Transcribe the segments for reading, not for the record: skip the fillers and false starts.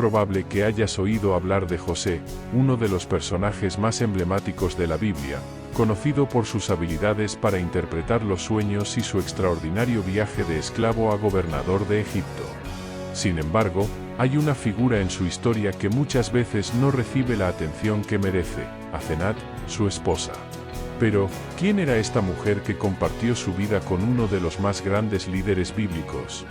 probable que hayas oído hablar de José, uno de los personajes más emblemáticos de la Biblia, conocido por sus habilidades para interpretar los sueños y su extraordinario viaje de esclavo a gobernador de Egipto. Sin embargo, hay una figura en su historia que muchas veces no recibe la atención que merece: Asenat, su esposa. Pero, ¿quién era esta mujer que compartió su vida con uno de los más grandes líderes bíblicos?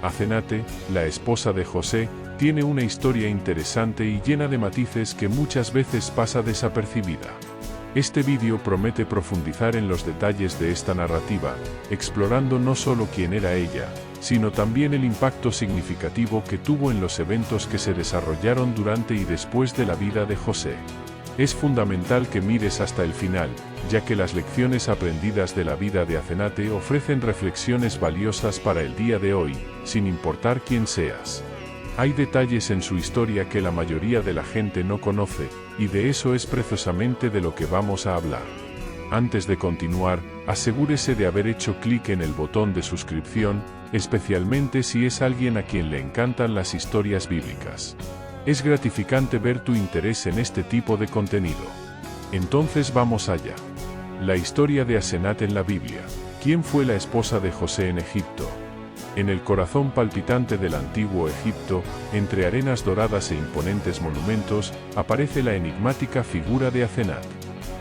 Asenate, la esposa de José, tiene una historia interesante y llena de matices que muchas veces pasa desapercibida. Este vídeo promete profundizar en los detalles de esta narrativa, explorando no solo quién era ella, sino también el impacto significativo que tuvo en los eventos que se desarrollaron durante y después de la vida de José. Es fundamental que mires hasta el final, ya que las lecciones aprendidas de la vida de Asenate ofrecen reflexiones valiosas para el día de hoy, sin importar quién seas. Hay detalles en su historia que la mayoría de la gente no conoce, y de eso es precisamente de lo que vamos a hablar. Antes de continuar, asegúrese de haber hecho clic en el botón de suscripción, especialmente si es alguien a quien le encantan las historias bíblicas. Es gratificante ver tu interés en este tipo de contenido. Entonces vamos allá. La historia de Asenat en la Biblia. ¿Quién fue la esposa de José en Egipto? En el corazón palpitante del antiguo Egipto, entre arenas doradas e imponentes monumentos, aparece la enigmática figura de Asenat.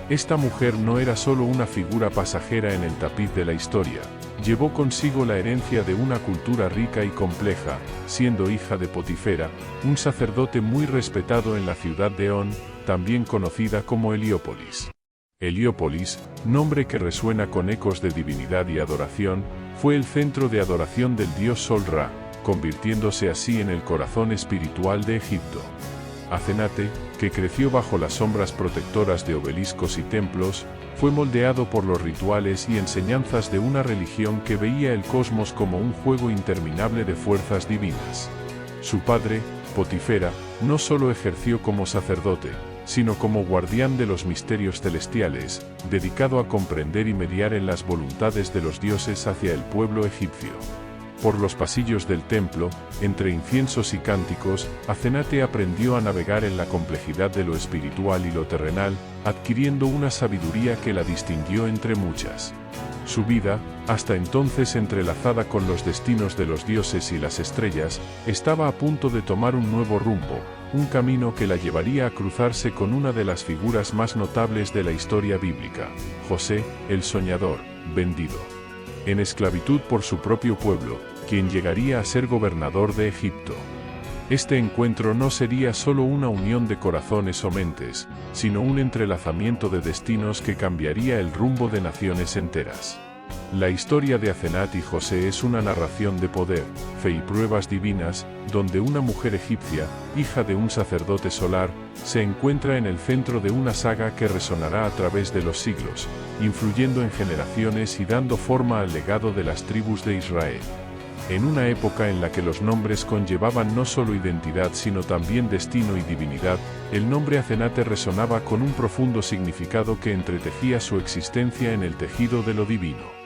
Esta mujer no era solo una figura pasajera en el tapiz de la historia, llevó consigo la herencia de una cultura rica y compleja, siendo hija de Potifera, un sacerdote muy respetado en la ciudad de On, también conocida como Heliópolis. Heliópolis, nombre que resuena con ecos de divinidad y adoración, fue el centro de adoración del dios Sol Ra, convirtiéndose así en el corazón espiritual de Egipto. Asenate, que creció bajo las sombras protectoras de obeliscos y templos, fue moldeado por los rituales y enseñanzas de una religión que veía el cosmos como un juego interminable de fuerzas divinas. Su padre, Potifera, no solo ejerció como sacerdote, sino como guardián de los misterios celestiales, dedicado a comprender y mediar en las voluntades de los dioses hacia el pueblo egipcio. Por los pasillos del templo, entre inciensos y cánticos, Asenate aprendió a navegar en la complejidad de lo espiritual y lo terrenal, adquiriendo una sabiduría que la distinguió entre muchas. Su vida, hasta entonces entrelazada con los destinos de los dioses y las estrellas, estaba a punto de tomar un nuevo rumbo, un camino que la llevaría a cruzarse con una de las figuras más notables de la historia bíblica: José, el soñador, vendido en esclavitud por su propio pueblo, quien llegaría a ser gobernador de Egipto. Este encuentro no sería solo una unión de corazones o mentes, sino un entrelazamiento de destinos que cambiaría el rumbo de naciones enteras. La historia de Asenat y José es una narración de poder, fe y pruebas divinas, donde una mujer egipcia, hija de un sacerdote solar, se encuentra en el centro de una saga que resonará a través de los siglos, influyendo en generaciones y dando forma al legado de las tribus de Israel. En una época en la que los nombres conllevaban no solo identidad sino también destino y divinidad, el nombre Asenate resonaba con un profundo significado que entretejía su existencia en el tejido de lo divino.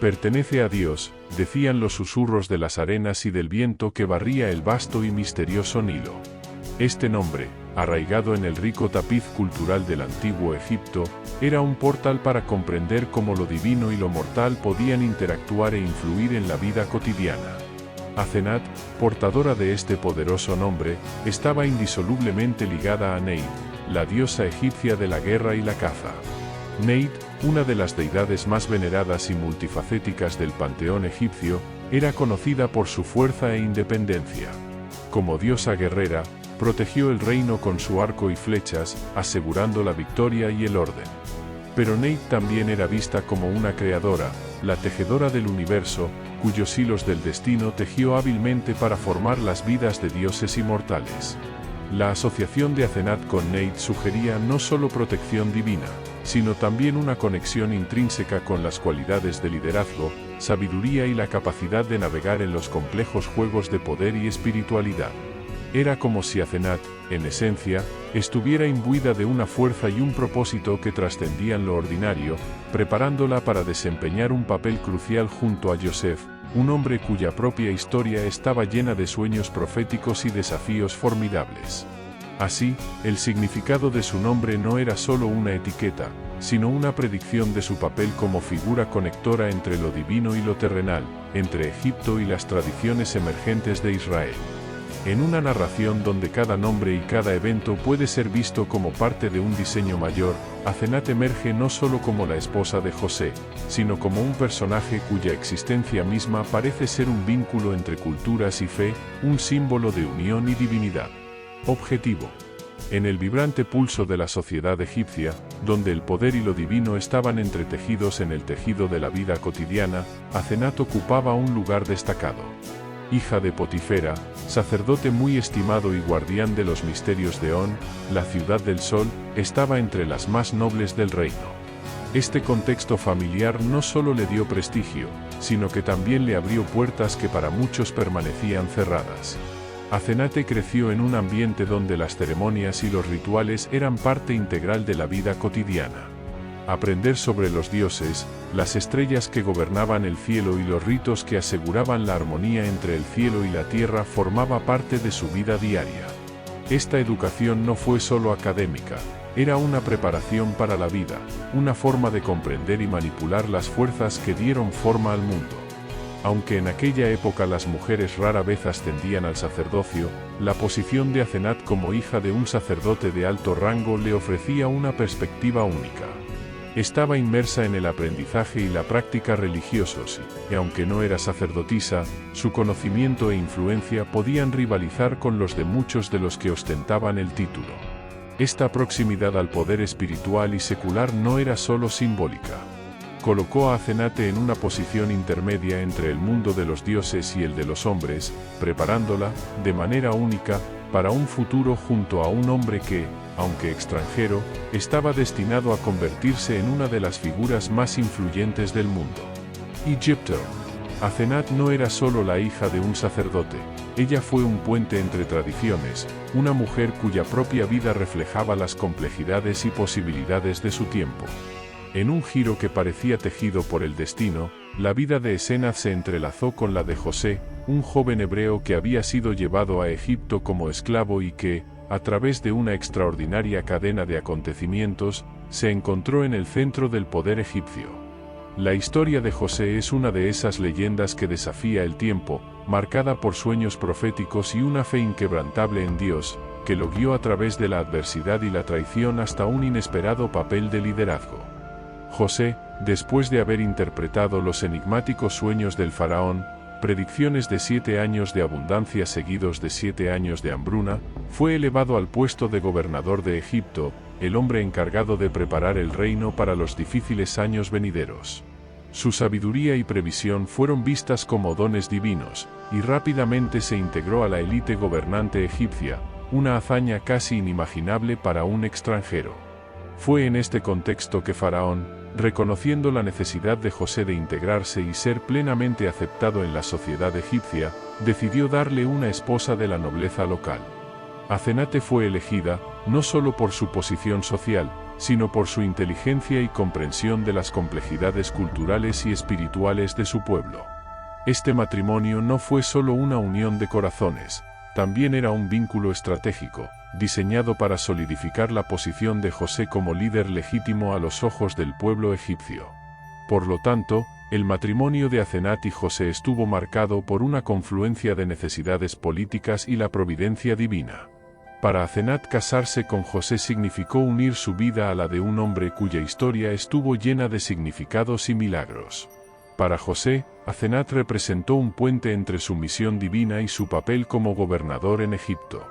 Pertenece a Dios, decían los susurros de las arenas y del viento que barría el vasto y misterioso Nilo. Este nombre, arraigado en el rico tapiz cultural del antiguo Egipto, era un portal para comprender cómo lo divino y lo mortal podían interactuar e influir en la vida cotidiana. Asenat, portadora de este poderoso nombre, estaba indisolublemente ligada a Neit, la diosa egipcia de la guerra y la caza. Neit, una de las deidades más veneradas y multifacéticas del panteón egipcio, era conocida por su fuerza e independencia. Como diosa guerrera, protegió el reino con su arco y flechas, asegurando la victoria y el orden. Pero Neit también era vista como una creadora, la tejedora del universo, cuyos hilos del destino tejió hábilmente para formar las vidas de dioses inmortales. La asociación de Asenat con Neit sugería no solo protección divina, sino también una conexión intrínseca con las cualidades de liderazgo, sabiduría y la capacidad de navegar en los complejos juegos de poder y espiritualidad. Era como si Asenat, en esencia, estuviera imbuida de una fuerza y un propósito que trascendían lo ordinario, preparándola para desempeñar un papel crucial junto a Yosef, un hombre cuya propia historia estaba llena de sueños proféticos y desafíos formidables. Así, el significado de su nombre no era solo una etiqueta, sino una predicción de su papel como figura conectora entre lo divino y lo terrenal, entre Egipto y las tradiciones emergentes de Israel. En una narración donde cada nombre y cada evento puede ser visto como parte de un diseño mayor, Asenat emerge no solo como la esposa de José, sino como un personaje cuya existencia misma parece ser un vínculo entre culturas y fe, un símbolo de unión y divinidad. Objetivo. En el vibrante pulso de la sociedad egipcia, donde el poder y lo divino estaban entretejidos en el tejido de la vida cotidiana, Asenat ocupaba un lugar destacado. Hija de Potifera, sacerdote muy estimado y guardián de los misterios de On, la ciudad del sol, estaba entre las más nobles del reino. Este contexto familiar no solo le dio prestigio, sino que también le abrió puertas que para muchos permanecían cerradas. Asenat creció en un ambiente donde las ceremonias y los rituales eran parte integral de la vida cotidiana. Aprender sobre los dioses, las estrellas que gobernaban el cielo y los ritos que aseguraban la armonía entre el cielo y la tierra formaba parte de su vida diaria. Esta educación no fue solo académica, era una preparación para la vida, una forma de comprender y manipular las fuerzas que dieron forma al mundo. Aunque en aquella época las mujeres rara vez ascendían al sacerdocio, la posición de Asenat como hija de un sacerdote de alto rango le ofrecía una perspectiva única. Estaba inmersa en el aprendizaje y la práctica religiosos y, aunque no era sacerdotisa, su conocimiento e influencia podían rivalizar con los de muchos de los que ostentaban el título. Esta proximidad al poder espiritual y secular no era solo simbólica. Colocó a Asenat en una posición intermedia entre el mundo de los dioses y el de los hombres, preparándola, de manera única, para un futuro junto a un hombre que, aunque extranjero, estaba destinado a convertirse en una de las figuras más influyentes del mundo. Egipto. Asenat no era solo la hija de un sacerdote, ella fue un puente entre tradiciones, una mujer cuya propia vida reflejaba las complejidades y posibilidades de su tiempo. En un giro que parecía tejido por el destino, la vida de Asenat se entrelazó con la de José, un joven hebreo que había sido llevado a Egipto como esclavo y que, a través de una extraordinaria cadena de acontecimientos, se encontró en el centro del poder egipcio. La historia de José es una de esas leyendas que desafía el tiempo, marcada por sueños proféticos y una fe inquebrantable en Dios, que lo guió a través de la adversidad y la traición hasta un inesperado papel de liderazgo. José, después de haber interpretado los enigmáticos sueños del faraón, predicciones de 7 años de abundancia seguidos de 7 años de hambruna, fue elevado al puesto de gobernador de Egipto, el hombre encargado de preparar el reino para los difíciles años venideros. Su sabiduría y previsión fueron vistas como dones divinos, y rápidamente se integró a la élite gobernante egipcia, una hazaña casi inimaginable para un extranjero. Fue en este contexto que Faraón, reconociendo la necesidad de José de integrarse y ser plenamente aceptado en la sociedad egipcia, decidió darle una esposa de la nobleza local. Asenat fue elegida, no solo por su posición social, sino por su inteligencia y comprensión de las complejidades culturales y espirituales de su pueblo. Este matrimonio no fue solo una unión de corazones, también era un vínculo estratégico, diseñado para solidificar la posición de José como líder legítimo a los ojos del pueblo egipcio. Por lo tanto, el matrimonio de Asenat y José estuvo marcado por una confluencia de necesidades políticas y la providencia divina. Para Asenat casarse con José significó unir su vida a la de un hombre cuya historia estuvo llena de significados y milagros. Para José, Asenat representó un puente entre su misión divina y su papel como gobernador en Egipto.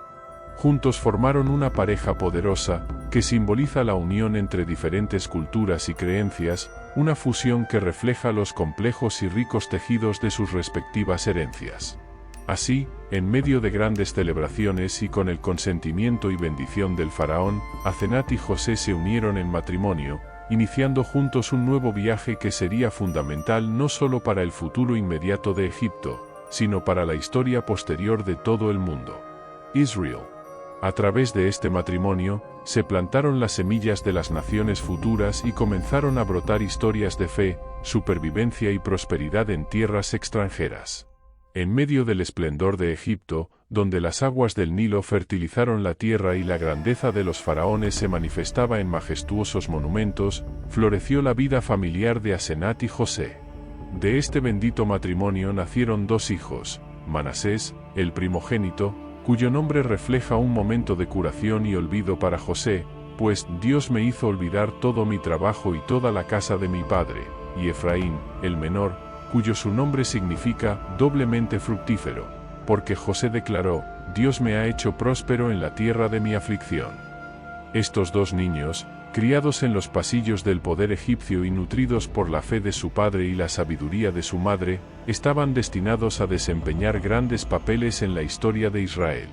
Juntos formaron una pareja poderosa, que simboliza la unión entre diferentes culturas y creencias, una fusión que refleja los complejos y ricos tejidos de sus respectivas herencias. Así, en medio de grandes celebraciones y con el consentimiento y bendición del faraón, Asenat y José se unieron en matrimonio, iniciando juntos un nuevo viaje que sería fundamental no solo para el futuro inmediato de Egipto, sino para la historia posterior de todo el mundo. Israel. A través de este matrimonio, se plantaron las semillas de las naciones futuras y comenzaron a brotar historias de fe, supervivencia y prosperidad en tierras extranjeras. En medio del esplendor de Egipto, donde las aguas del Nilo fertilizaron la tierra y la grandeza de los faraones se manifestaba en majestuosos monumentos, floreció la vida familiar de Asenat y José. De este bendito matrimonio nacieron dos hijos, Manasés, el primogénito, cuyo nombre refleja un momento de curación y olvido para José, pues Dios me hizo olvidar todo mi trabajo y toda la casa de mi padre, y Efraín, el menor, cuyo su nombre significa doblemente fructífero, porque José declaró, Dios me ha hecho próspero en la tierra de mi aflicción. Estos dos niños, criados en los pasillos del poder egipcio y nutridos por la fe de su padre y la sabiduría de su madre, estaban destinados a desempeñar grandes papeles en la historia de Israel.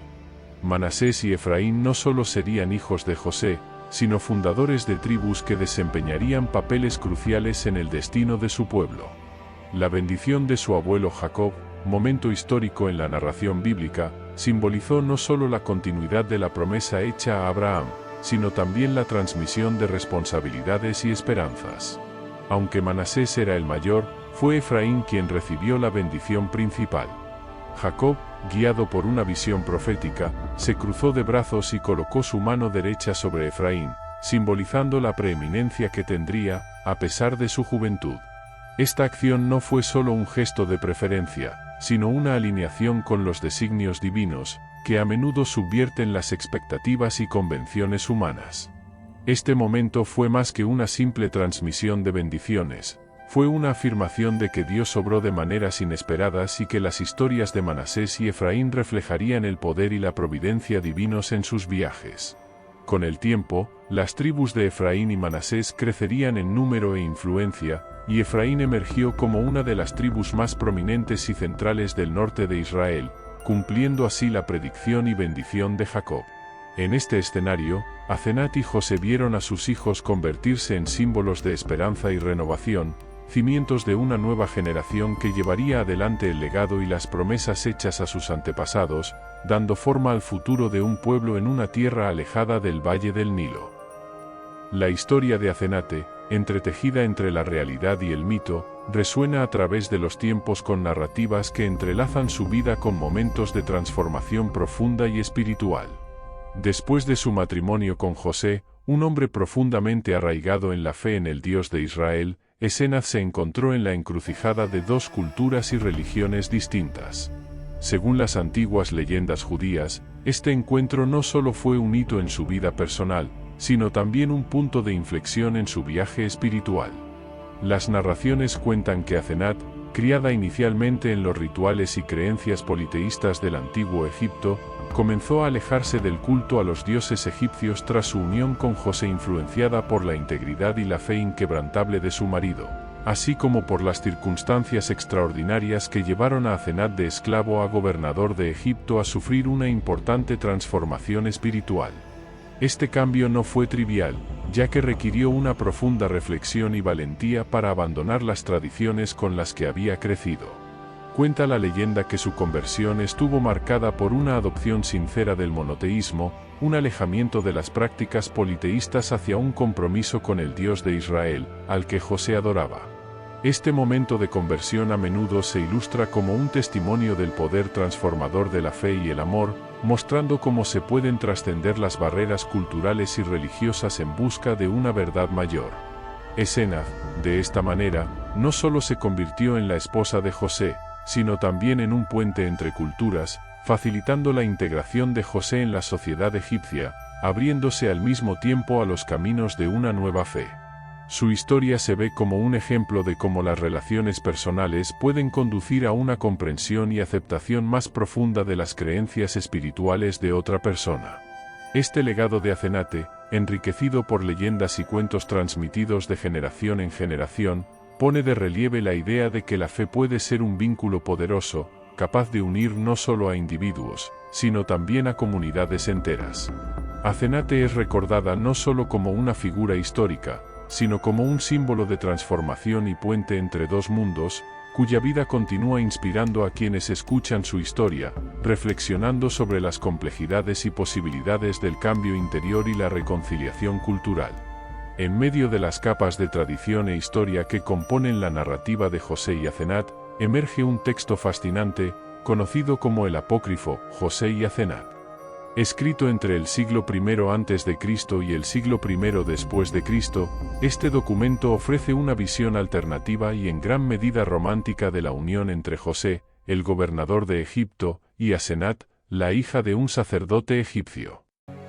Manasés y Efraín no solo serían hijos de José, sino fundadores de tribus que desempeñarían papeles cruciales en el destino de su pueblo. La bendición de su abuelo Jacob, momento histórico en la narración bíblica, simbolizó no solo la continuidad de la promesa hecha a Abraham, sino también la transmisión de responsabilidades y esperanzas. Aunque Manasés era el mayor, fue Efraín quien recibió la bendición principal. Jacob, guiado por una visión profética, se cruzó de brazos y colocó su mano derecha sobre Efraín, simbolizando la preeminencia que tendría, a pesar de su juventud. Esta acción no fue solo un gesto de preferencia, sino una alineación con los designios divinos, que a menudo subvierten las expectativas y convenciones humanas. Este momento fue más que una simple transmisión de bendiciones, fue una afirmación de que Dios obró de maneras inesperadas y que las historias de Manasés y Efraín reflejarían el poder y la providencia divinos en sus viajes. Con el tiempo, las tribus de Efraín y Manasés crecerían en número e influencia, y Efraín emergió como una de las tribus más prominentes y centrales del norte de Israel, cumpliendo así la predicción y bendición de Jacob. En este escenario, Asenat y José vieron a sus hijos convertirse en símbolos de esperanza y renovación, cimientos de una nueva generación que llevaría adelante el legado y las promesas hechas a sus antepasados, dando forma al futuro de un pueblo en una tierra alejada del valle del Nilo. La historia de Asenate, entretejida entre la realidad y el mito, resuena a través de los tiempos con narrativas que entrelazan su vida con momentos de transformación profunda y espiritual. Después de su matrimonio con José, un hombre profundamente arraigado en la fe en el Dios de Israel, Asenat se encontró en la encrucijada de dos culturas y religiones distintas. Según las antiguas leyendas judías, este encuentro no solo fue un hito en su vida personal, sino también un punto de inflexión en su viaje espiritual. Las narraciones cuentan que Asenat, criada inicialmente en los rituales y creencias politeístas del antiguo Egipto, comenzó a alejarse del culto a los dioses egipcios tras su unión con José, influenciada por la integridad y la fe inquebrantable de su marido, así como por las circunstancias extraordinarias que llevaron a Asenat de esclavo a gobernador de Egipto a sufrir una importante transformación espiritual. Este cambio no fue trivial, ya que requirió una profunda reflexión y valentía para abandonar las tradiciones con las que había crecido. Cuenta la leyenda que su conversión estuvo marcada por una adopción sincera del monoteísmo, un alejamiento de las prácticas politeístas hacia un compromiso con el Dios de Israel, al que José adoraba. Este momento de conversión a menudo se ilustra como un testimonio del poder transformador de la fe y el amor, mostrando cómo se pueden trascender las barreras culturales y religiosas en busca de una verdad mayor. Asenat, de esta manera, no solo se convirtió en la esposa de José, sino también en un puente entre culturas, facilitando la integración de José en la sociedad egipcia, abriéndose al mismo tiempo a los caminos de una nueva fe. Su historia se ve como un ejemplo de cómo las relaciones personales pueden conducir a una comprensión y aceptación más profunda de las creencias espirituales de otra persona. Este legado de Asenate, enriquecido por leyendas y cuentos transmitidos de generación en generación, pone de relieve la idea de que la fe puede ser un vínculo poderoso, capaz de unir no solo a individuos, sino también a comunidades enteras. Asenate es recordada no solo como una figura histórica, sino como un símbolo de transformación y puente entre dos mundos, cuya vida continúa inspirando a quienes escuchan su historia, reflexionando sobre las complejidades y posibilidades del cambio interior y la reconciliación cultural. En medio de las capas de tradición e historia que componen la narrativa de José y Asenat, emerge un texto fascinante, conocido como el apócrifo José y Asenat. Escrito entre el siglo I a.C. y el siglo I después de Cristo, este documento ofrece una visión alternativa y en gran medida romántica de la unión entre José, el gobernador de Egipto, y Asenat, la hija de un sacerdote egipcio.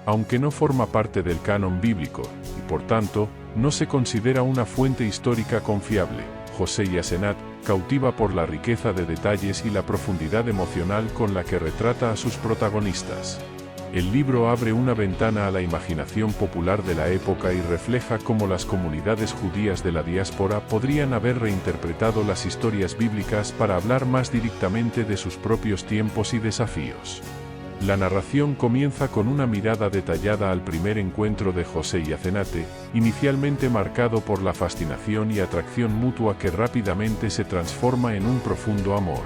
Aunque no forma parte del canon bíblico, y por tanto, no se considera una fuente histórica confiable, José y Asenat cautiva por la riqueza de detalles y la profundidad emocional con la que retrata a sus protagonistas. El libro abre una ventana a la imaginación popular de la época y refleja cómo las comunidades judías de la diáspora podrían haber reinterpretado las historias bíblicas para hablar más directamente de sus propios tiempos y desafíos. La narración comienza con una mirada detallada al primer encuentro de José y Asenat, inicialmente marcado por la fascinación y atracción mutua que rápidamente se transforma en un profundo amor.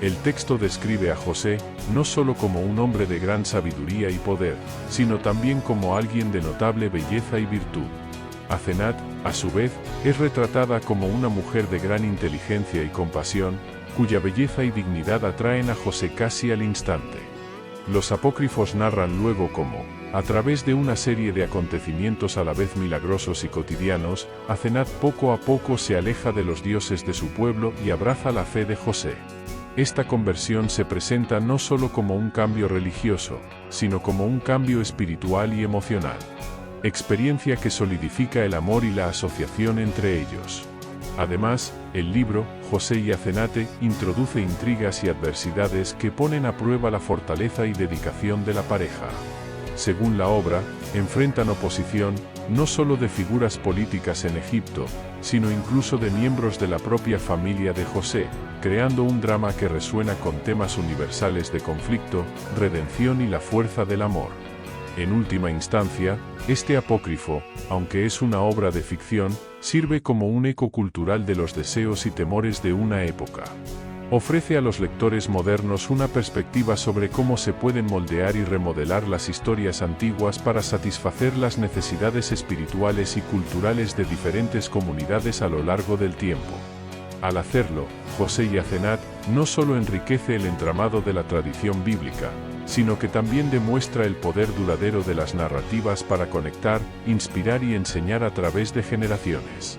El texto describe a José, no solo como un hombre de gran sabiduría y poder, sino también como alguien de notable belleza y virtud. Asenat, a su vez, es retratada como una mujer de gran inteligencia y compasión, cuya belleza y dignidad atraen a José casi al instante. Los apócrifos narran luego cómo, a través de una serie de acontecimientos a la vez milagrosos y cotidianos, Asenat poco a poco se aleja de los dioses de su pueblo y abraza la fe de José. Esta conversión se presenta no solo como un cambio religioso, sino como un cambio espiritual y emocional. Experiencia que solidifica el amor y la asociación entre ellos. Además, el libro, José y Asenat, introduce intrigas y adversidades que ponen a prueba la fortaleza y dedicación de la pareja. Según la obra, enfrentan oposición, no solo de figuras políticas en Egipto, sino incluso de miembros de la propia familia de José, creando un drama que resuena con temas universales de conflicto, redención y la fuerza del amor. En última instancia, este apócrifo, aunque es una obra de ficción, sirve como un eco cultural de los deseos y temores de una época. Ofrece a los lectores modernos una perspectiva sobre cómo se pueden moldear y remodelar las historias antiguas para satisfacer las necesidades espirituales y culturales de diferentes comunidades a lo largo del tiempo. Al hacerlo, José y Asenat no solo enriquece el entramado de la tradición bíblica, sino que también demuestra el poder duradero de las narrativas para conectar, inspirar y enseñar a través de generaciones.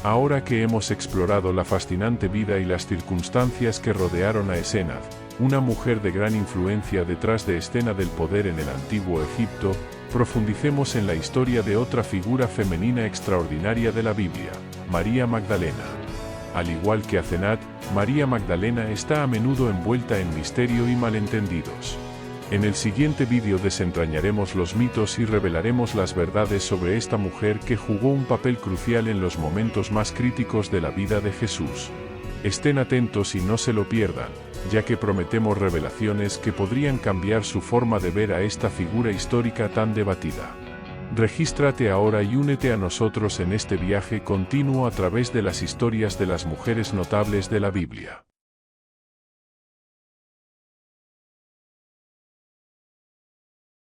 Ahora que hemos explorado la fascinante vida y las circunstancias que rodearon a Asenat, una mujer de gran influencia detrás de escena del poder en el antiguo Egipto, profundicemos en la historia de otra figura femenina extraordinaria de la Biblia, María Magdalena. Al igual que Asenat, María Magdalena está a menudo envuelta en misterio y malentendidos. En el siguiente vídeo desentrañaremos los mitos y revelaremos las verdades sobre esta mujer que jugó un papel crucial en los momentos más críticos de la vida de Jesús. Estén atentos y no se lo pierdan, ya que prometemos revelaciones que podrían cambiar su forma de ver a esta figura histórica tan debatida. Regístrate ahora y únete a nosotros en este viaje continuo a través de las historias de las mujeres notables de la Biblia.